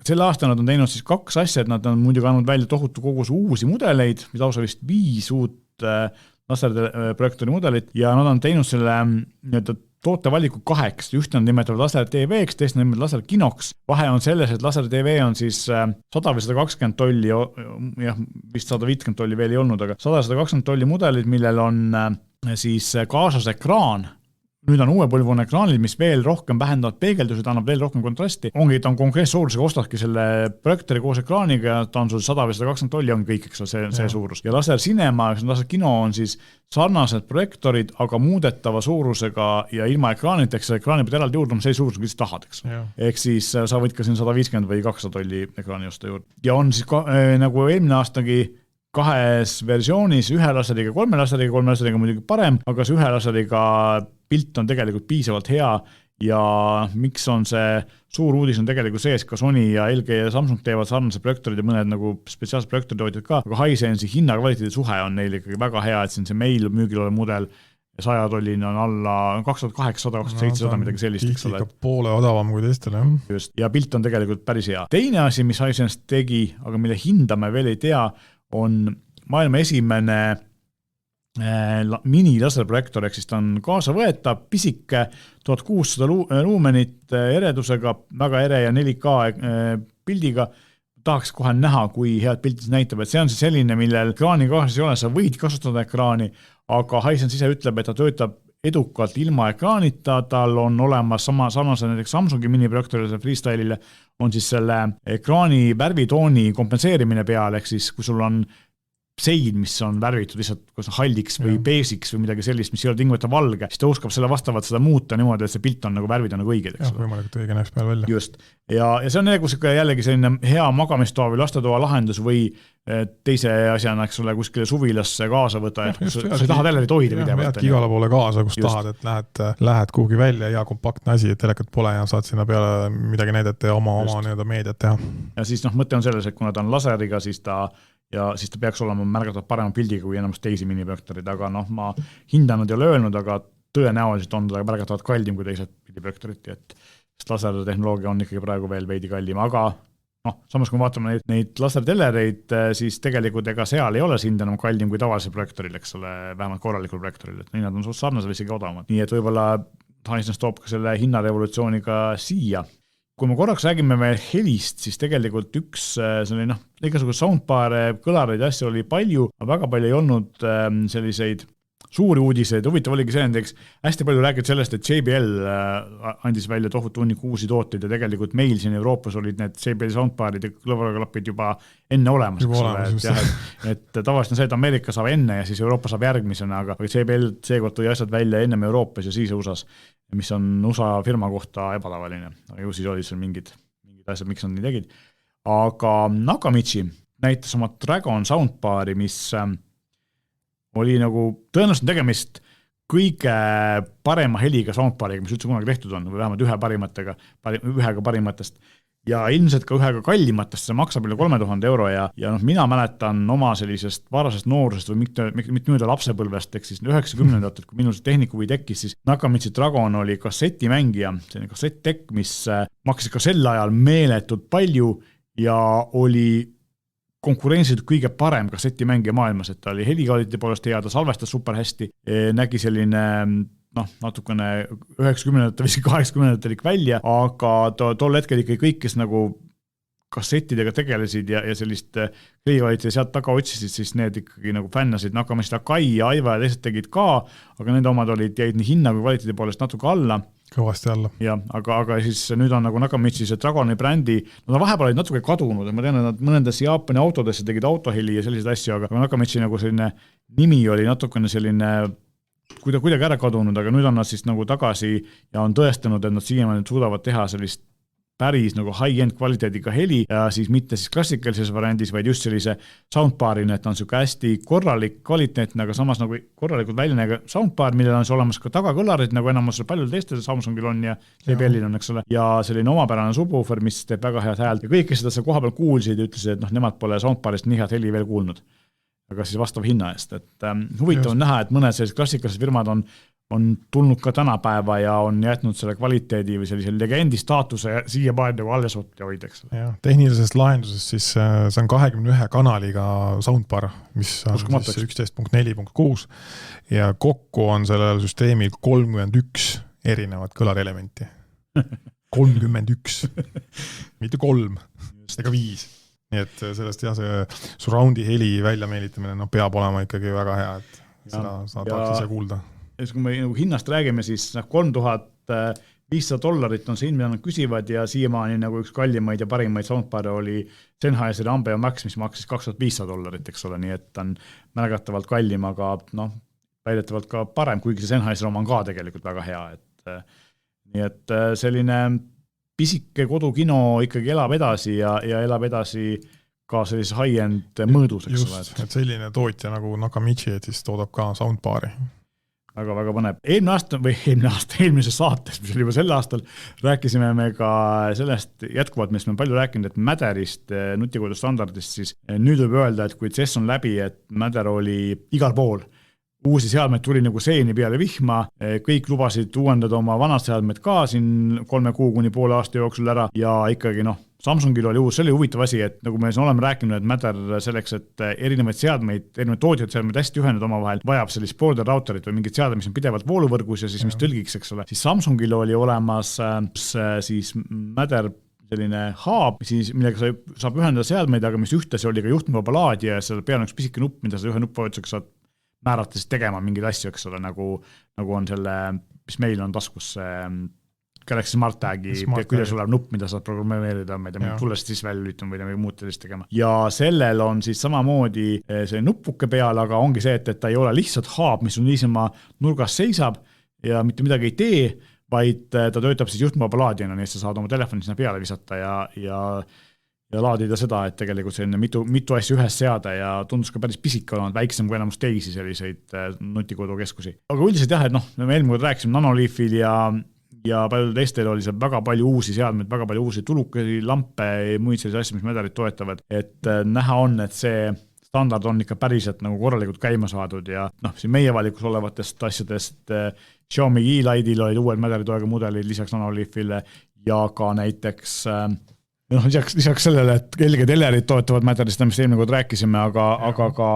Selle aasta nad on teinud siis 2 asja, et nad on muidugi andnud välja tohutu kogus uusi mudeleid, mis lausa vist 5 uut laserprojektori mudelit ja nad on teinud selle tootevaliku 8, ühte on nimetavad laser TV-ks, teist on nimetavad laser kinoks. Vahe on selles, et laser TV on siis 100 või 120 tolli, vist 150 tolli veel ei olnud, aga 100-120 tolli mudelid, millel on siis kaasas ekraan. Nüüd on uue põlvkonna ekraanid, mis veel rohkem vähendavad peegeldused, annab veel rohkem kontrasti. Ta on konkreetse suurusega, ostadki selle projektori koos ekraaniga ja ta on sul 100 või 120 tolli, on kõik, eks see suurus. Ja laser cinema, laser kino on siis sarnased projektorid, aga muudetava suurusega ja ilma ekraaniteks, ekraani pead eraldi juurde, see suurus, mis tahad, eks. Ehk siis sa võid ka siin 150 või 200 tolli ekraani osta juurde. Ja on siis nagu eelmine aastagi 2 versioonis, 1 laseriga, 3 laseriga muidugi parem, aga see 1 laseriga pilt on tegelikult piisavalt hea ja miks on see suur uudis on tegelikult see, et ka Sony ja LG ja Samsung teevad sarnased projektorid ja mõned nagu spetsiaalsed projektoritootjad ka, aga Hisense'i hinnakvaliteedi suhe on neil ikkagi väga hea, et siin see meil müügil ole mudel 100 tollini on alla 2800, 2700, midagi sellist. Ikka poole odavam kui teistele. Just, ja pilt on tegelikult päris hea. Teine asi, mis Hisense tegi, aga mille hinda me veel ei tea, on maailma esimene mini-laserprojektor, ehk siis ta on kaasa võetav, pisike, 1600 luumenit eredusega, väga ere ja 4K pildiga. Tahaks kohe näha, kui head piltis näitab, et see on siis selline, millel ekraani kaasas ei ole, sa võid kasutada ekraani, aga Hisense ise ütleb, et ta töötab edukalt ilma ekraanita, tal on olemas sarnase näiteks Samsungi miniprojektorile, Freestyle'ile, on siis selle ekraani värvitooni kompenseerimine peal, ehk siis kui sul on sein, mis on värvitud lihtsalt halliks või beesiks või midagi sellist, mis ei ole tingimata valge, siis ta oskab selle vastavalt seda muuta niimoodi, et see pilt on nagu värvid on nagu õiged. Võimalikult õige näeks peal välja. Just. Ja see on jällegi selline hea magamistoa või lastetoa lahendus või teise asjana, eks ole, kuskile suvilasse kaasa võta, et sa ei taha telerit hoida. Jäädki igale poole kaasa, kus tahad, et lähed kuhugi välja ja kompaktne asi, et telekat pole ja saad sinna peale midagi näidata ja oma meediat teha. Ja siis mõte on selles, et kuna ta on laseriga, siis ta peaks olema märgatavalt parema pildiga kui enamus teisi miniprojektorid, aga ma hindanud ei ole öelnud, aga tõenäoliselt on ta märgatavalt kallim kui teised miniprojektorid, et lasertehnoloogia on ikkagi praegu veel veidi kallim, aga samas kui vaatame neid lasertelereid, siis tegelikult ega seal ei ole sind enam kallim kui tavalisel projektoril, eks ole, vähemalt korralikul projektoril, et nii nad on suht sarnased isegi odavamad. Nii et võib-olla Hisense toob ka selle hinnarevolutsiooniga siia. Kui me korraks räägime veel helist, siis tegelikult üks selline, igasugune soundbare, kõlareid asju oli palju, aga väga palju ei olnud selliseid suuri uudiseid. Huvitav oligi see, näiteks hästi palju räägid sellest, et JBL andis välja tohutu hunniku uusi tooteid ja tegelikult meil siin Euroopas olid need JBL soundbarid ja kõlavaklappid juba enne olemas. Et tavaliselt on see, et Ameerika saab enne ja siis Euroopa saab järgmisena, aga JBL seekord tõi asjad välja ennem Euroopas ja siis USAs, mis on USA firma kohta ebatavaline. Aga ju siis oli seal mingid asjad, miks nad nii tegid. Aga Nakamichi näitas oma Dragon soundbari, mis oli nagu tõenäoliselt tegemist kõige parema heliga soundbariga, mis üldse kunagi tehtud on, või vähemalt ühega parimatest. Ja ilmselt ka ühega kallimatest, see maksab üle 3000 euro ja mina mäletan oma sellisest varasest noorusest või mitte mööda lapsepõlvest, ehk siis 90-ndatelt, kui minul see tehnikuvi tekkis, siis Nakamichi Dragon oli kassetimängija, selline kassettekk, mis maksis ka sel ajal meeletult palju ja oli konkurentsilt kõige parem kassetimängija maailmas, et ta oli helikvaliteedi poolest hea, ta salvestas super hästi, nägi selline natukene 90-ndate või 80-ndate välja, aga tol hetkel ikka kõik, kes nagu kassettidega tegelesid ja sellist helikvaliteedi sealt taga otsisid, siis need ikkagi nagu fännasid Nakamichi Akai ja Aiva ja teised tegid ka, aga nende omad jäid nii hinna kui kvaliteedi poolest natuke alla. kõvasti alla. Ja, aga siis nüüd on nagu Nakamichi see Dragoni brändi, nad on vahepeal olid natuke kadunud, ma tean, et nad mõnedesse Jaapani autodesse tegid autoheli ja selliseid asju, aga Nakamichi nagu selline nimi oli natukene selline kuidagi ära kadunud, aga nüüd on nad siis nagu tagasi ja on tõestanud, et nad siiamaani suudavad teha sellist päris nagu high-end kvaliteediga heli ja siis mitte siis klassikalises variandis, vaid just sellise soundbarina, et on siuke hästi korralik kvaliteetne, aga samas nagu korralikult väljanäga soundbar, millel on olemas ka tagakõlarid, nagu enamus paljul teistel Samsungil on ja JBL-il on, eks ole, ja selline omapärane subwoofer, mis teeb väga head häält ja kõik, kes seda koha peal kuulsid ja ütlesid, et nemad pole soundbarist nii head heli veel kuulnud, aga siis vastav hinna eest, et huvitav on näha, et mõned sellised klassikalised firmad on tulnud ka tänapäeva ja on jätnud selle kvaliteedi või sellise legendi staatuse siia paari nagu alles hoideks. Tehnilisest lahendusest siis see on 21 kanaliga soundbar, mis on siis 11.4.6 ja kokku on sellel süsteemil 31 erinevat kõlarelementi. 31, mitte 3 ega 5. Nii et sellest see surroundi heli väljameelitamine peab olema ikkagi väga hea, et seda tahaks ise kuulda. Ja kui me hinnast räägime, siis $3500 on see hind, mida nad küsivad ja siiamaani nagu üks kallimaid ja parimaid soundbare oli Sennheiseri Ambeo Max, mis maksis $2500, eks ole, nii et on märgatavalt kallim, aga väidetavalt ka parem, kuigi see Sennheiser oma on ka tegelikult väga hea. Nii et selline pisike kodukino ikkagi elab edasi ja elab edasi ka sellise high-end mõõdus. Just, et selline tootja nagu Nakamichi, et siis toodab ka soundbari. Väga põnev. Eelmises saates, mis oli juba sel aastal, rääkisime me ka sellest jätkuvalt, mis me palju rääkinud, et Mäderist, nutikodu standardist, siis nüüd võib öelda, et kui CES on läbi, et Mäder oli igal pool, uusi seadmeid tuli nagu seeni peale vihma, kõik lubasid uuendada oma vanad seadmed ka siin 3 kuu kuni poole aasta jooksul ära ja ikkagi Samsungil oli uus, see oli huvitav asi, et nagu me oleme rääkinud, et Mäder selleks, et erinevaid seadmeid, erinevaid tootjad seadmeid hästi ühendada omavahel, vajab sellist border routerit või mingit seadme, mis on pidevalt vooluvõrgus ja siis mis tõlgiks, eks ole. Siis Samsungil oli olemas siis Mäder selline hub, millega saab ühendada seadmeid, aga mis ühtlasi oli ka juhtmevaba laadija ja seal peal on üks pisike nupp, mida sa ühe nuppvajutusega saad määrata siis tegema mingeid asju, eks ole, nagu on selle, mis meil on taskus Galaxy Smart Tagi küljes olev nupp, mida saad programmeerida, ma ei tea, tullest siis välja lütama või muud sellist tegema. Ja sellel on siis samamoodi see nuppuke peal, aga ongi see, et ta ei ole lihtsalt hub, mis on niisama nurgas seisab ja mitte midagi ei tee, vaid ta töötab siis juhtmevaba laadijana, nii et sa saad oma telefoni sinna peale visata ja laadida seda, et tegelikult selline mitu asju ühes seada ja tundus ka päris pisik olevat väiksem kui enamus teisi selliseid nutikodukeskusi. Aga üldiselt jah, et me eelmine kord rääkisime Nanoliifil ja paljudel teistel oli seal väga palju uusi seadmeid, väga palju uusi tulukesi, lampe ja muid selliseid asju, mis Mäderit toetavad, et näha on, et see standard on ikka päriselt nagu korralikult käima saadud ja siin meie valikus olevatest asjadest Xiaomi E-Light'il olid uued Mäderi toega mudelid lisaks Nanoliifile ja ka näiteks lisaks sellele, et kelge telerid toetavad Mäderist, mis eelmine kord rääkisime, aga ka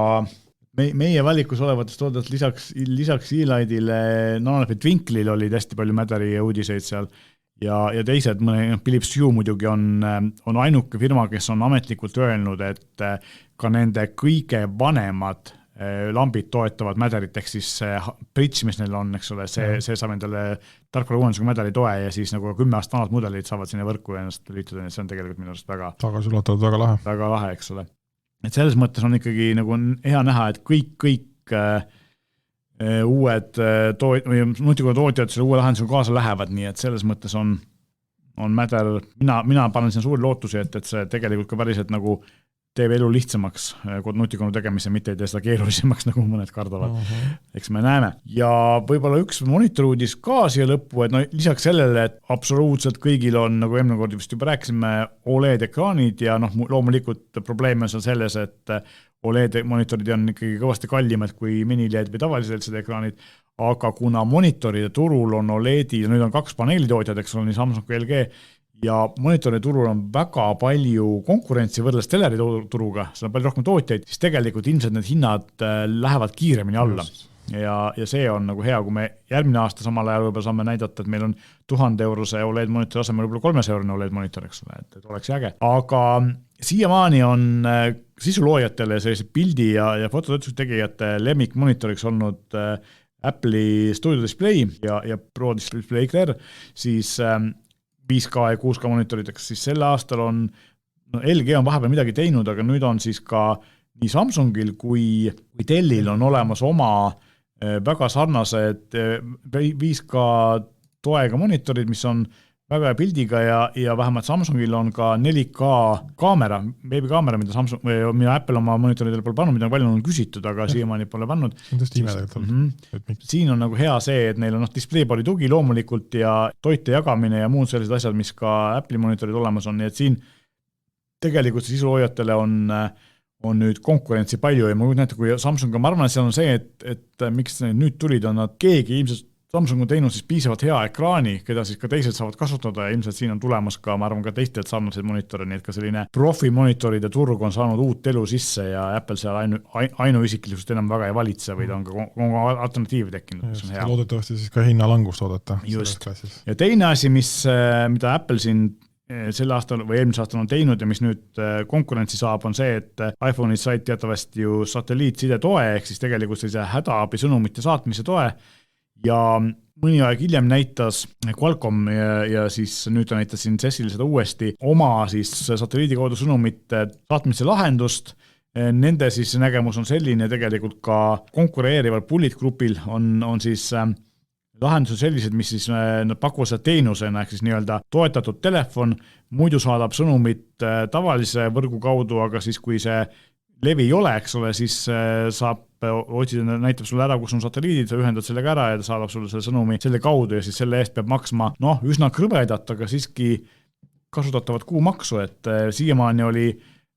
meie valikus olevatest toodest lisaks E-Light'ile Nanoliifi Twinkle'il oli hästi palju Mäderi uudiseid seal ja teised, Philips Hue muidugi on ainuke firma, kes on ametlikult öelnud, et ka nende kõige vanemad lambid toetavad Mäderit, ehk siis bridge, mis neil on, eks ole, see saab endale tarkvara uuendusega Mäderi toe ja siis nagu 10 aasta vanad mudelid saavad sinna võrku ennast liituda, see on tegelikult minu arust tagasiulatatud väga lahe, eks ole. Et selles mõttes on ikkagi nagu hea näha, et kõik uued nutikodu tootjad selle uue lahendusega kaasa lähevad, nii et selles mõttes on Mäder, mina panen siin suuri lootusi, et see tegelikult ka päriselt nagu teeb elu lihtsamaks nutikonu tegemise, mitte ei tee seda keerulisemaks, nagu mõned kardavad. Eks me näeme. Ja võib-olla üks monitoruudis ka siia lõppu, et lisaks sellele, et absoluutselt kõigil on, nagu eelmine kord vist juba rääkisime, OLED-ekraanid ja loomulikult probleem on selles, et OLED-monitorid on ikkagi kõvasti kallimad kui mini-LED või tavaliselt seda ekraanid, aga kuna monitoride turul on OLED-i ja nüüd on 2 paneelitootjad, eks ole, nii Samsung kui LG, ja monitori turul on väga palju konkurentsi võrreldes teleri turuga, seal on palju rohkem tootjaid, siis tegelikult ilmselt need hinnad lähevad kiiremini alla. Ja see on nagu hea, kui me järgmine aasta samal ajal võib-olla saame näidata, et meil on 1000 € OLED monitori asemel võib-olla 300 € OLED monitor, eks ole, et oleks äge. Aga siiamaani on sisuloojatele sellise pildi ja fototöötluse tegijate lemmikmonitoriks olnud Apple'i Studio Display ja Pro Display XR, siis 5K ja 6K monitorideks, siis sel aastal on, LG on vahepeal midagi teinud, aga nüüd on siis ka nii Samsungil kui Dellil on olemas oma väga sarnased 5K toega monitorid, mis on väga hea pildiga ja vähemalt Samsungil on ka 4K kaamera, veebikaamera, mida Apple oma monitoridele pole pannud, mida on palju on küsitud, aga siiamaani pole pannud. See on tõesti ime tegelikult. Siin on nagu hea see, et neil on displayboardi tugi loomulikult ja toite jagamine ja muud sellised asjad, mis ka Apple'i monitorid olemas on, nii et siin tegelikult sisuloojatele on nüüd konkurentsi palju ja ma näete, kui Samsung, ma arvan, et seal on see, et miks nüüd tulid, on nad keegi ilmselt Samsung on teinud siis piisavalt hea ekraani, keda siis ka teised saavad kasutada ja ilmselt siin on tulemas ka, ma arvan, ka teistelt sarnaseid monitore, nii et ka selline profimonitoride turg on saanud uut elu sisse ja Apple seal ainuisiklisust enam väga ei valitse või ta on ka alternatiivi tekkinud, mis on hea. Loodetavasti siis ka hinnalangust oodata. Just. Ja teine asi, mida Apple siin sel aastal või eelmise aastal on teinud ja mis nüüd konkurentsi saab, on see, et iPhone'id said teatavasti ju satelliitside toe, ehk siis tegelikult sellise hädaabi sõnumite saatmise toe ja mõni aeg hiljem näitas Qualcomm ja siis nüüd ta näitas siin CES-il seda uuesti oma siis satelliidi kaudu sõnumite saatmise lahendust. Nende siis nägemus on selline tegelikult ka konkureerival Bullet Groupil on siis lahendused sellised, mis siis nad pakuvad seda teenusena, ehk siis nii-öelda toetatud telefon, muidu saadab sõnumit tavalise võrgu kaudu, aga siis kui see levi ei ole, eks ole, siis saab otsida, näitab sulle ära, kus on satelliidid, sa ühendad sellega ära ja ta saadab sulle selle sõnumi selle kaudu ja siis selle eest peab maksma, üsna krõbedat, aga siiski kasutatavat kuumaksu, et siiamaani oli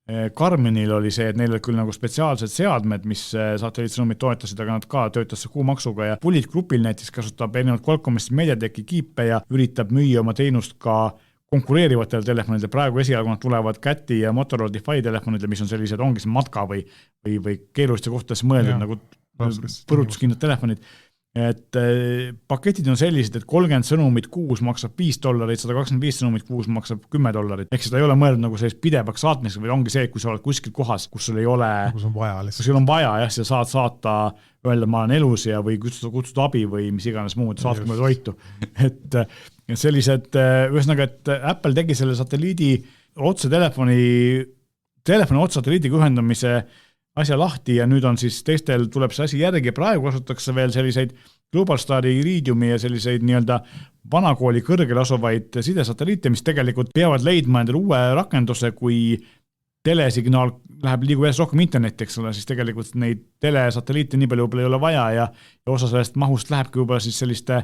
Garminil oli see, et neil olid küll nagu spetsiaalsed seadmed, mis satelliitsõnumid toetasid, aga nad ka töötasid kuumaksuga ja Bullet Groupil näiteks kasutab erinevalt Qualcommist MediaTeki kiipe ja üritab müüa oma teenust ka konkureerivatele telefonidele. Praegu esialgu nad tulevad Cati ja Motorola Defy telefonidele, mis on sellised, ongi see matka või keeruliste kohtades mõeldud nagu põrutuskindlad telefonid. Et paketid on sellised, et 30 sõnumit kuus maksab $5, 125 sõnumit kuus maksab $10. Ehk seda ei ole mõeldud nagu sellist pidevaks saatmisega, või ongi see, kui sa oled kuskil kohas, kus sul ei ole, kus on vaja, jah, sa saad saata, öelda, ma olen elus ja või kutsuda abi või mis iganes muud, saatke mulle toitu. Et sellised, ühesõnaga, et Apple tegi selle satelliidi otse telefoni otse satelliitiga ühendamise asja lahti ja nüüd on siis teistel tuleb see asi järgi ja praegu kasutatakse veel selliseid Globalstari Iridiumi ja selliseid nii-öelda vanakooli kõrgel asuvaid sidesatelliite, mis tegelikult peavad leidma endale uue rakenduse, kui telesignaal liigub järjest rohkem internetti, eks ole, siis tegelikult neid telesatelliite nii palju ei ole vaja ja osa sellest mahust lähebki juba siis selliste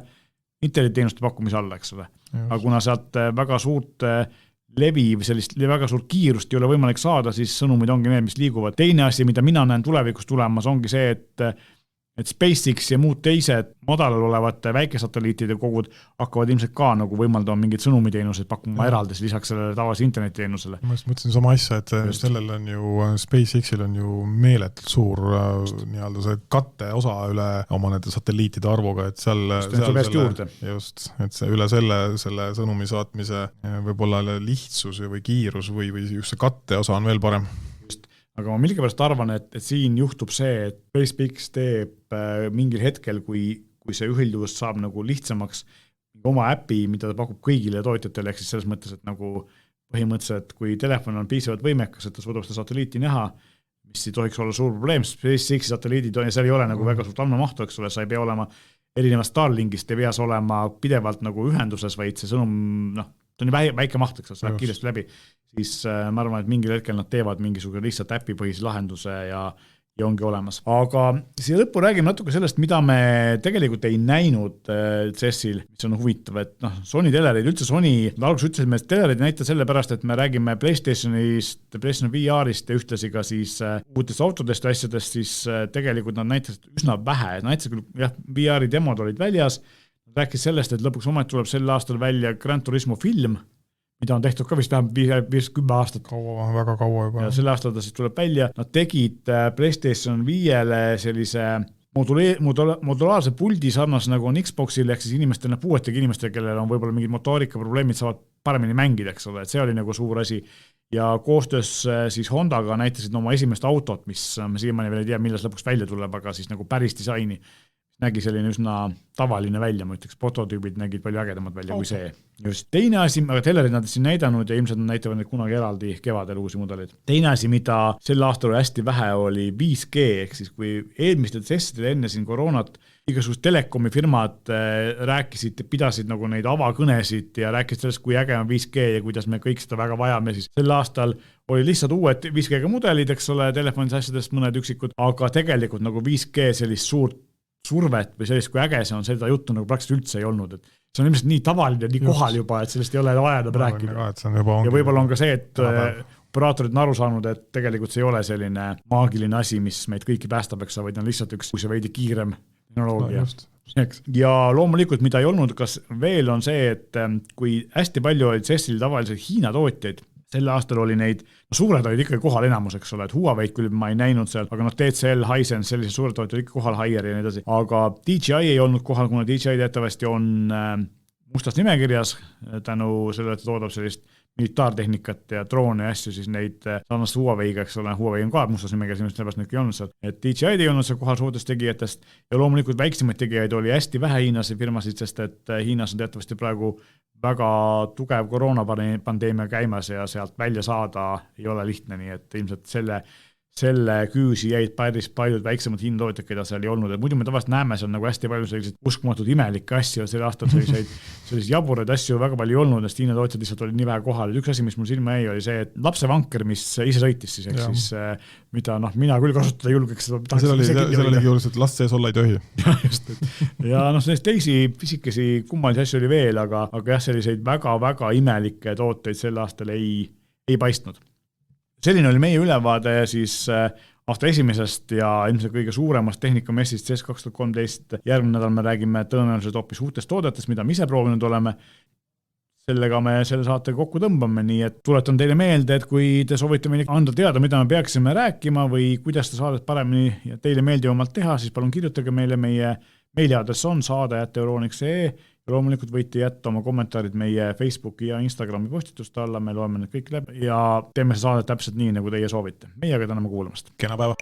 internetiteenuste pakkumise alla, eks ole. Aga kuna sealt väga suurt levi või sellist väga suurt kiirust ei ole võimalik saada, siis sõnumid ongi need, mis liiguvad. Teine asi, mida mina näen tulevikus tulemas, ongi see, et SpaceX ja muud teised madalal olevate väikesatelliitide kogud hakkavad ilmselt ka nagu võimaldama mingid sõnumiteenused pakkuma eraldis lisaks sellele tavalise internetiteenusele. Ma just mõtlesin sama asja, et sellel on ju, SpaceXil on ju meeletult suur nii-öelda see katte osa üle oma nende satelliitide arvuga, et seal just, et see üle selle sõnumi saatmise võib-olla lihtsus või kiirus või just see katte osa on veel parem. Aga ma millegipärast arvan, et siin juhtub see, et SpaceX teeb mingil hetkel, kui see ühilduvus saab nagu lihtsamaks oma äpi, mida ta pakub kõigile tootjatele, ehk siis selles mõttes, et nagu põhimõtteliselt, kui telefon on piisavalt võimekas, et ta suudab seda satelliiti näha, mis ei tohiks olla suur probleem, SpaceX satelliidid on ja seal ei ole nagu väga suurt andmemahtu, eks ole, sa ei pea olema erinevast Starlinkist, ei pea olema pidevalt nagu ühenduses, vaid see sõnum, ta on väike maht, eks see läheb kiiresti läbi, siis ma arvan, et mingil hetkel nad teevad mingisugune lihtsalt äpipõhise lahenduse ja ongi olemas. Aga siia lõppu räägime natuke sellest, mida me tegelikult ei näinud CES-il, mis on huvitav, et Sony telerid, üldse Sony, alguses ütlesime, et telerid ei näita selle pärast, et me räägime PlayStationist, PlayStation VR-ist ja ühtlasi ka siis uutest autodest ja asjadest, siis tegelikult nad näitasid üsna vähe, näitasid küll, jah, VR-i demod olid väljas, rääkis sellest, et lõpuks ometi tuleb sel aastal välja Gran Turismo film, mida on tehtud ka vist vähemalt 10 aastat. Väga kaua juba. Ja sel aastal ta siis tuleb välja. Nad tegid PlayStation 5-le sellise modulaarse puldi sarnas nagu on Xboxil, ehk siis inimestele, puuetega inimestele, kellel on võib-olla mingid motoorika probleemid, saavad paremini mängida, eks ole, et see oli nagu suur asi. Ja koostöös siis Hondaga näitasid oma esimest autot, mis me siiamaani veel ei tea, milles lõpuks välja tuleb, aga siis nagu päris disaini nägi selline üsna tavaline välja, ma ütleks, prototüübid nägid palju ägedamad välja kui see. Just. Teine asi, aga tellerid nad siin näidanud ja ilmselt näitavad neid kunagi eraldi kevadel uusi mudeleid. Teine asi, mida sel aastal oli hästi vähe, oli 5G, ehk siis kui eelmistel testidel enne siin koroonat igasugused telekomi firmad rääkisid, pidasid nagu neid avakõnesid ja rääkisid sellest, kui äge on 5G ja kuidas me kõik seda väga vajame, siis sel aastal oli lihtsalt uued 5G mudelid, eks ole, telefonis asjadest mõned üksikud, aga tegelikult nagu 5G sellist suurt survet või sellist, kui äge see on, seda juttu nagu praktiliselt üldse ei olnud, et see on ilmselt nii tavaline, nii kohal juba, et sellest ei ole vaja rääkida. Ja võib-olla on ka see, et operaatorid on aru saanud, et tegelikult see ei ole selline maagiline asi, mis meid kõiki päästab, eks, vaid on lihtsalt üks veidi kiirem tehnoloogia. Ja loomulikult, mida ei olnud, kas veel on see, et kui hästi palju olid CES-il tavaliselt Hiina tootjaid, selle aastal oli neid, suured olid ikkagi kohal enamus, eks ole, et Huawei küll ma ei näinud seal, aga TCL, Hisense, sellised suured tootjad olid ikka kohal, Haier ja nii edasi, aga DJI ei olnud kohal, kuna DJI teatavasti on mustas nimekirjas tänu sellele, et toodab sellist militaartehnikat ja droone ja asju, siis neid sarnast Huaweiga, eks ole, Huawei on ka mustas nimekirjas, sellepärast neid ei olnud seal, et DJI ei olnud seal kohal suurtest tegijatest ja loomulikult väiksemaid tegijaid oli hästi vähe Hiinase firmasid, sest et Hiinas on teatavasti praegu väga tugev koroonapandeemia käimas ja sealt välja saada ei ole lihtne, nii et ilmselt selle küüsi jäid päris paljud väiksemad hinnatootjad, keda seal ei olnud, et muidu me tavaliselt näeme seal nagu hästi palju selliseid uskumatud imelikke asju, sel aastal selliseid jaburaid asju väga palju ei olnud, sest hinnatootjad lihtsalt olid nii vähe kohal. Üks asi, mis mul silma jäi, oli see, et lapsevanker, mis ise sõitis siis, ehk siis mida mina küll kasutada julgeks. Seal oligi juures, et last sees olla ei tohi. Ja sellist teisi fisikesi kummalisi asju oli veel, aga jah, selliseid väga-väga imelikke tooteid sel aastal ei paistnud. Selline oli meie ülevaade siis aasta esimesest ja ilmselt kõige suuremast tehnikamessist CES 2013. Järgmine nädal me räägime tõenäoliselt hoopis uutest toodetest, mida me ise proovinud oleme. Sellega me selle saate kokku tõmbame, nii et tuletan teile meelde, et kui te soovite meile anda teada, mida me peaksime rääkima või kuidas te saadet paremini ja teile meeldivamalt teha, siis palun kirjutage meile, meie meiliadress on saade@euronics.ee ja loomulikult võite jätta oma kommentaarid meie Facebooki ja Instagrami postituste alla, me loeme need kõik läbi ja teeme see saade täpselt nii, nagu teie soovite. Meie aga täname kuulamast. Kena päeva!